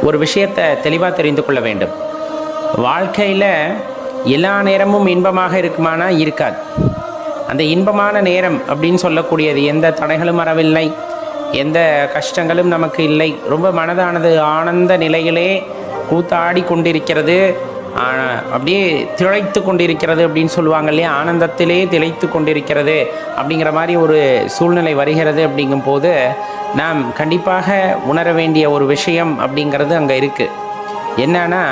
ஒரு விஷயத்தை தெளிவாக தெரிந்து கொள்ள வேண்டும். வாழ்க்கையில் எல்லா நேரமும் இன்பமாக இருக்குமானா இருக்காது. அந்த இன்பமான நேரம் அப்படின்னு சொல்லக்கூடியது எந்த தடைகளும் வரவில்லை, எந்த கஷ்டங்களும் நமக்கு இல்லை. ரொம்ப மனதானது ஆனந்த நிலையிலே கூத்தாடி கொண்டிருக்கிறது, அப்படியே திளைத்து கொண்டிருக்கிறது அப்படின்னு சொல்லுவாங்க இல்லையா, ஆனந்தத்திலே திளைத்து கொண்டிருக்கிறது அப்படிங்கிற மாதிரி ஒரு சூழ்நிலை வருகிறது. அப்படிங்கும் போது நாம் கண்டிப்பாக உணர வேண்டிய ஒரு விஷயம் அப்படிங்கிறது அங்கே இருக்குது. என்னன்னா,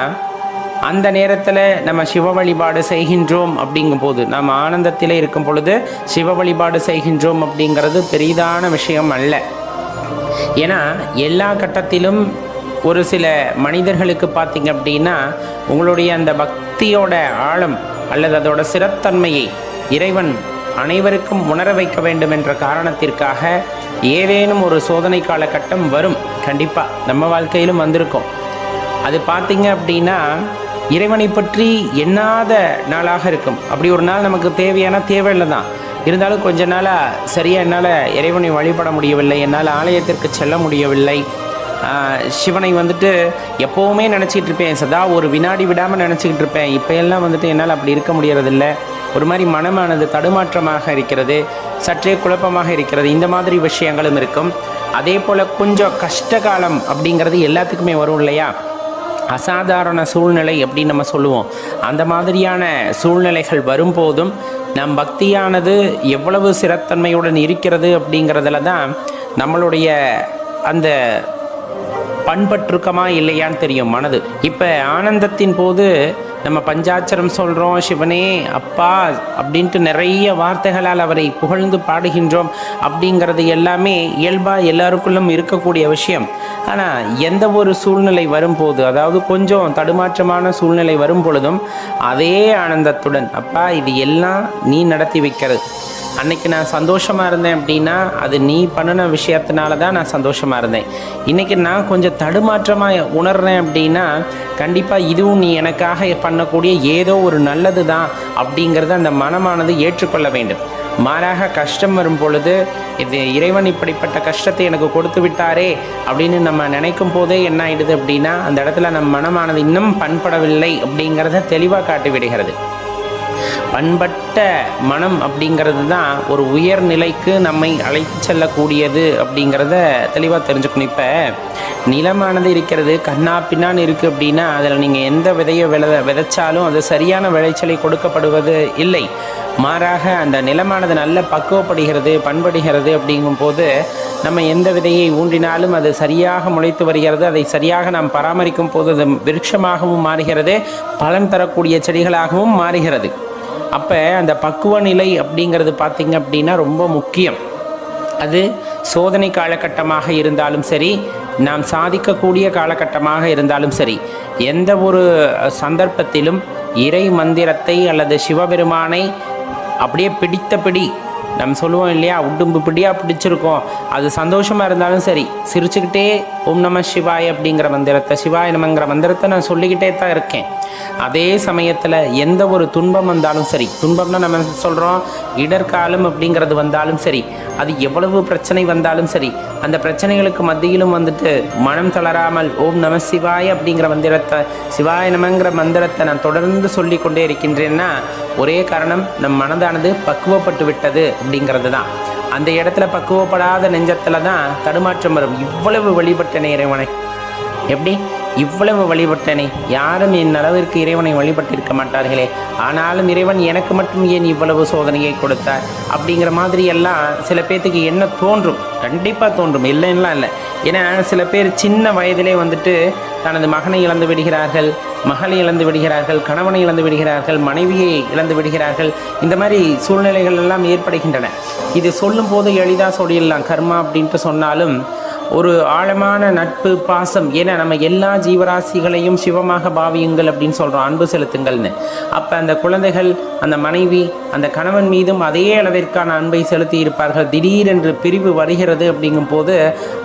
அந்த நேரத்தில் நம்ம சிவ வழிபாடு செய்கின்றோம் அப்படிங்கும் போது, நம்ம ஆனந்தத்திலே இருக்கும் பொழுது சிவ வழிபாடு செய்கின்றோம் அப்படிங்கிறது பெரிதான விஷயம் அல்ல. ஏன்னா எல்லா கட்டத்திலும் ஒரு சில மனிதர்களுக்கு பார்த்தீங்க அப்படின்னா உங்களுடைய அந்த பக்தியோட ஆழம் அல்லது அதோட சிறத்தன்மையை இறைவன் அனைவருக்கும் உணர வைக்க வேண்டும் என்ற காரணத்திற்காக ஏதேனும் ஒரு சோதனை காலகட்டம் வரும். கண்டிப்பாக நம்ம வாழ்க்கையிலும் வந்திருக்கும். அது பார்த்தீங்க அப்படின்னா இறைவனை பற்றி எண்ணாத நாளாக இருக்கும். அப்படி ஒரு நாள் நமக்கு தேவையில்லை தான், இருந்தாலும் கொஞ்ச நாளாக சரியாக என்னால் இறைவனை வழிபட முடியவில்லை, என்னால் ஆலயத்திற்கு செல்ல முடியவில்லை, சிவனை வந்துட்டு எப்போவுமே நினச்சிக்கிட்டு இருப்பேன், சதா ஒரு வினாடி விடாமல் நினச்சிக்கிட்டு இருப்பேன், இப்போ எல்லாம் வந்துட்டு என்னால் அப்படி இருக்க முடியறதில்ல, ஒரு மாதிரி மனமானது தடுமாற்றமாக இருக்கிறது, சற்றே குழப்பமாக இருக்கிறது, இந்த மாதிரி விஷயங்களும் இருக்கும். அதே போல் கொஞ்சம் கஷ்டகாலம் அப்படிங்கிறது எல்லாத்துக்குமே வரும் இல்லையா, அசாதாரண சூழ்நிலை அப்படின்னு நம்ம சொல்லுவோம். அந்த மாதிரியான சூழ்நிலைகள் வரும்போதும் நம் பக்தியானது எவ்வளவு சிறத்தன்மையுடன் இருக்கிறது அப்படிங்கிறதுல தான் நம்மளுடைய அந்த பண்பற்றுக்கமா இல்லையான்னு தெரியும் மனது. இப்போ ஆனந்தத்தின் போது நம்ம பஞ்சாட்சரம் சொல்கிறோம், சிவனே அப்பா அப்படின்ட்டு நிறைய வார்த்தைகளால் அவரை புகழ்ந்து பாடுகின்றோம். அப்படிங்கிறது எல்லாமே இயல்பாக எல்லாருக்குள்ளும் இருக்கக்கூடிய விஷயம். ஆனால் எந்த ஒரு சூழ்நிலை வரும்போது, அதாவது கொஞ்சம் தடுமாற்றமான சூழ்நிலை வரும் பொழுதும் அதே ஆனந்தத்துடன், அப்பா இது எல்லாம் நீ நடத்தி வைக்கிறது, அன்னைக்கு நான் சந்தோஷமாக இருந்தேன் அப்படின்னா அது நீ பண்ணின விஷயத்தினால தான் நான் சந்தோஷமாக இருந்தேன், இன்றைக்கி நான் கொஞ்சம் தடுமாற்றமாக உணர்றேன் அப்படின்னா கண்டிப்பாக இதுவும் நீ எனக்காக பண்ணக்கூடிய ஏதோ ஒரு நல்லது தான் அப்படிங்கிறத அந்த மனமானது ஏற்றுக்கொள்ள வேண்டும். மாறாக கஷ்டம் வரும் பொழுது இது இறைவன் இப்படிப்பட்ட கஷ்டத்தை எனக்கு கொடுத்து விட்டாரே அப்படின்னு நம்ம நினைக்கும் போதே என்ன ஆயிடுது அப்படின்னா அந்த இடத்துல நம்ம மனமானது இன்னும் பண்படவில்லை அப்படிங்கிறத தெளிவாக காட்டி விடுகிறது. பண்பட்ட மனம் அப்படிங்கிறது தான் ஒரு உயர்நிலைக்கு நம்மை அழைத்து செல்லக்கூடியது அப்படிங்கிறத தெளிவாக தெரிஞ்சுக்கணும். இப்போ நிலமானது இருக்கிறது, கண்ணா பின்னான்னு இருக்குது அப்படின்னா அதில் நீங்கள் எந்த விதையை விதைச்சாலும் அது சரியான விளைச்சலை கொடுக்கப்படுவது இல்லை. மாறாக அந்த நிலமானது நல்ல பக்குவப்படுகிறது, பண்படுகிறது. அப்படிங்கும்போது நம்ம எந்த விதையை ஊன்றினாலும் அது சரியாக முளைத்து வருகிறது, அதை சரியாக நாம் பராமரிக்கும் போது அது விருட்சமாகவும் மாறுகிறது, பலன் தரக்கூடிய செடிகளாகவும் மாறுகிறது. அப்போ அந்த பக்குவ நிலை அப்படிங்கிறது பார்த்திங்க அப்படின்னா ரொம்ப முக்கியம். அது சோதனை காலகட்டமாக இருந்தாலும் சரி, நாம் சாதிக்கக்கூடிய காலகட்டமாக இருந்தாலும் சரி, எந்த ஒரு சந்தர்ப்பத்திலும் இறை மந்திரத்தை அல்லது சிவபெருமானை அப்படியே பிடித்தபடி நம்ம சொல்லுவோம் இல்லையா, உடும்பு பிடியாக பிடிச்சிருக்கோம், அது சந்தோஷமாக இருந்தாலும் சரி சிரிச்சுக்கிட்டே ஓம் நம சிவாய் அப்படிங்கிற மந்திரத்தை, சிவாய நமங்கிற மந்திரத்தை நான் சொல்லிக்கிட்டே தான் இருக்கேன். அதே சமயத்தில் எந்த ஒரு துன்பம் வந்தாலும் சரி, துன்பம்னா நம்ம சொல்கிறோம் இடர்காலம் அப்படிங்கிறது வந்தாலும் சரி, அது எவ்வளவு பிரச்சனை வந்தாலும் சரி, அந்த பிரச்சனைகளுக்கு மத்தியிலும் வந்துட்டு மனம் தளராமல் ஓம் நம சிவாய் அப்படிங்கிற மந்திரத்தை, சிவாய நமங்கிற மந்திரத்தை நான் தொடர்ந்து சொல்லி கொண்டே இருக்கின்றேன்னா ஒரே காரணம், நம் மனதானது பக்குவப்பட்டு விட்டது அப்படிங்கிறது தான். அந்த இடத்துல பக்குவப்படாத நெஞ்சத்தில் தான் தடுமாற்றம் வரும். இவ்வளவு வழிபட்டனே இறைவனை, எப்படி இவ்வளவு வழிபட்டனே, யாரும் என் அளவிற்கு இறைவனை வழிபட்டிருக்க மாட்டார்களே, ஆனாலும் இறைவன் எனக்கு மட்டும் ஏன் இவ்வளவு சோதனையை கொடுத்தார் அப்படிங்கிற மாதிரி எல்லாம் சில பேர்த்துக்கு என்ன தோன்றும், கண்டிப்பாக தோன்றும், இல்லைன்னா இல்லை. ஏன்னா சில பேர் சின்ன வயதிலே வந்துட்டு தனது மகனை இழந்து விடுகிறார்கள், மகளை இழந்து விடுகிறார்கள், கணவனை இழந்து விடுகிறார்கள், மனைவியை இழந்து விடுகிறார்கள். இந்த மாதிரி சூழ்நிலைகள் எல்லாம் ஏற்படுகின்றன. இது சொல்லும் போது எளிதாக சொல்லிடலாம் கர்மா அப்படின்ட்டு சொன்னாலும் ஒரு ஆழமான நட்பு பாசம், ஏன்னா நம்ம எல்லா ஜீவராசிகளையும் சிவமாக பாவியுங்கள் அப்படின்னு சொல்கிறோம், அன்பு செலுத்துங்கள்னு. அப்போ அந்த குழந்தைகள், அந்த மனைவி, அந்த கணவன் மீதும் அதே அளவிற்கான அன்பை செலுத்தி இருப்பார்கள். திடீரென்று பிரிவு வருகிறது அப்படிங்கும் போது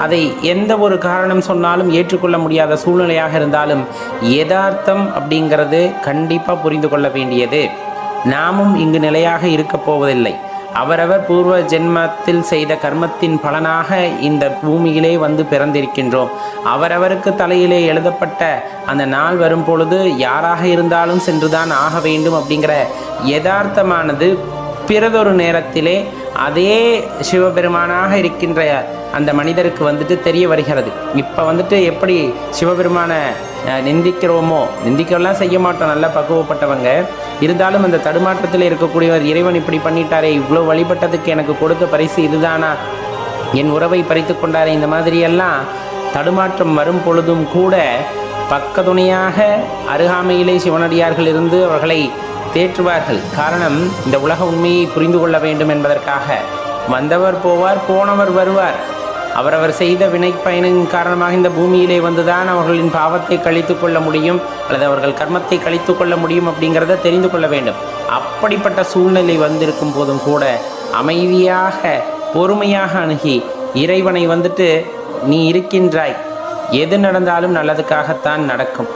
அதை எந்த ஒரு காரணம் சொன்னாலும் ஏற்றுக்கொள்ள முடியாத சூழ்நிலையாக இருந்தாலும் யதார்த்தம் அப்படிங்கிறது கண்டிப்பாக புரிந்து கொள்ள வேண்டியது. நாமும் இங்கு நிலையாக இருக்கப் போவதில்லை. அவரவர் பூர்வ ஜென்மத்தில் செய்த கர்மத்தின் பலனாக இந்த பூமியிலே வந்து பிறந்திருக்கின்றோம். அவரவருக்கு தலையிலே எழுதப்பட்ட அந்த நாள் வரும் பொழுது யாராக இருந்தாலும் சென்றுதான் ஆக வேண்டும் அப்படிங்கிற யதார்த்தமானது பிறதொரு நேரத்திலே அதே சிவபெருமானாக இருக்கின்ற அந்த மனிதருக்கு வந்துட்டு தெரிய வருகிறது. இப்போ வந்துட்டு எப்படி சிவபெருமானை நிந்திக்கிறோமோ, நிந்திக்கலாம் செய்ய மாட்டோம், நல்லா பக்குவப்பட்டவங்க இருந்தாலும் அந்த தடுமாற்றத்தில் இருக்கக்கூடியவர் இறைவன் இப்படி பண்ணிட்டாரே, இவ்வளோ வழிபட்டதுக்கு எனக்கு கொடுத்த பரிசு இதுதானா, என் உறவை பறித்து கொண்டாரே, இந்த மாதிரியெல்லாம் தடுமாற்றம் வரும் பொழுதும் கூட பக்கத்துணையாக அருகாமையிலே சிவனடியார்கள் இருந்து அவர்களை தேற்றுவார்கள். காரணம், இந்த உலக உண்மையை புரிந்து கொள்ள வேண்டும் என்பதற்காக. வந்தவர் போவார், போனவர் வருவார். அவரவர் செய்த வினை பயனின் காரணமாக இந்த பூமியிலே வந்துதான் அவர்களின் பாவத்தை கழித்து கொள்ள முடியும் அல்லது அவர்கள் கர்மத்தை கழித்து கொள்ள முடியும் அப்படிங்கிறத தெரிந்து கொள்ள வேண்டும். அப்படிப்பட்ட சூழ்நிலை வந்திருக்கும் போதும் கூட அமைதியாக பொறுமையாக அணுகி இறைவனை வந்துட்டு, நீ இருக்கின்றாய், எது நடந்தாலும் நல்லதுக்காகத்தான் நடக்கும்,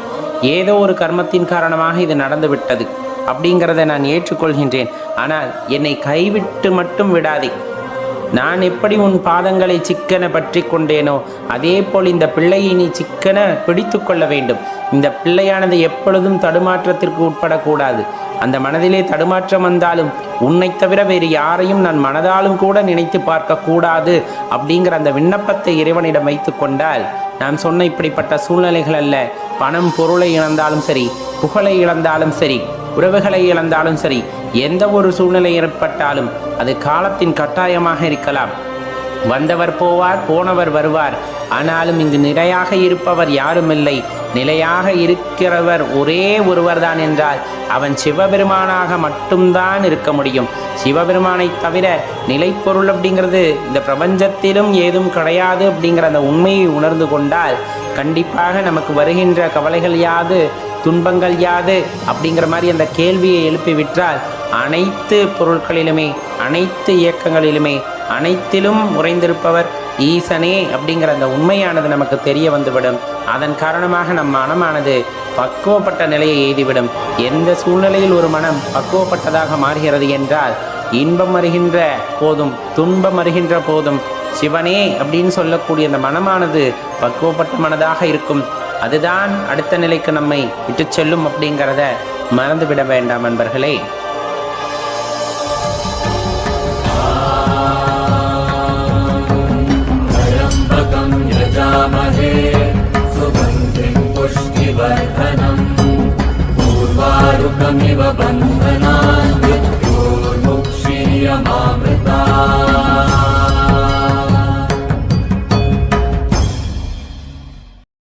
ஏதோ ஒரு கர்மத்தின் காரணமாக இது நடந்து விட்டது அப்படிங்கிறத நான் ஏற்றுக்கொள்கின்றேன், ஆனால் என்னை கைவிட்டு மட்டும் விடாதே. நான் எப்படி உன் பாதங்களை சிக்கன பற்றி கொண்டேனோ அதே போல் இந்த பிள்ளையை நீ சிக்கன பிடித்து கொள்ள வேண்டும். இந்த பிள்ளையானது எப்பொழுதும் தடுமாற்றத்திற்கு உட்படக்கூடாது. அந்த மனதிலே தடுமாற்றம் வந்தாலும் உன்னை தவிர வேறு யாரையும் நான் மனதாலும் கூட நினைத்து பார்க்க கூடாது அப்படிங்கிற அந்த விண்ணப்பத்தை இறைவனிடம் வைத்து கொண்டால், நான் சொன்ன இப்படிப்பட்ட சூழ்நிலைகள் அல்ல, பணம் பொருளை இழந்தாலும் சரி, புகழை இழந்தாலும் சரி, உறவுகளை இழந்தாலும் சரி, எந்த ஒரு சூழ்நிலை ஏற்பட்டாலும் அது காலத்தின் கட்டாயமாக இருக்கலாம். வந்தவர் போவார், போனவர் வருவார். ஆனாலும் இங்கு நிலையாக இருப்பவர் யாரும் இல்லை. நிலையாக இருக்கிறவர் ஒரே ஒருவர் தான் என்றால் அவன் சிவபெருமானாக மட்டும்தான் இருக்க முடியும். சிவபெருமானை தவிர நிலைப்பொருள் அப்படிங்கிறது இந்த பிரபஞ்சத்திலும் ஏதும் கிடையாது அப்படிங்கிற அந்த உண்மையை உணர்ந்து கொண்டால் கண்டிப்பாக நமக்கு வருகின்ற கவலைகள் யாது, துன்பங்கள் யாது அப்படிங்கிற மாதிரி அந்த கேள்வியை எழுப்பி விட்டால் அனைத்து பொருட்களிலுமே, அனைத்து இயக்கங்களிலுமே, அனைத்திலும் உறைந்திருப்பவர் ஈசனே அப்படிங்கிற அந்த உண்மையானது நமக்கு தெரிய வந்துவிடும். அதன் காரணமாக நம் மனமானது பக்குவப்பட்ட நிலையை எய்திவிடும். எந்த சூழ்நிலையில் ஒரு மனம் பக்குவப்பட்டதாக மாறுகிறது என்றால், இன்பம் வருகின்ற போதும் துன்பம் வருகின்ற போதும் சிவனே அப்படின்னு சொல்லக்கூடிய அந்த மனமானது பக்குவப்பட்ட மனதாக இருக்கும். அதுதான் அடுத்த நிலைக்கு நம்மை விட்டு செல்லும் அப்படிங்கிறத மறந்துவிட வேண்டாம் நண்பர்களே. पुष्टिवर्धनम् पूर्वारुकमिव बन्धनान् विद्युर्मुक्षीयमामृता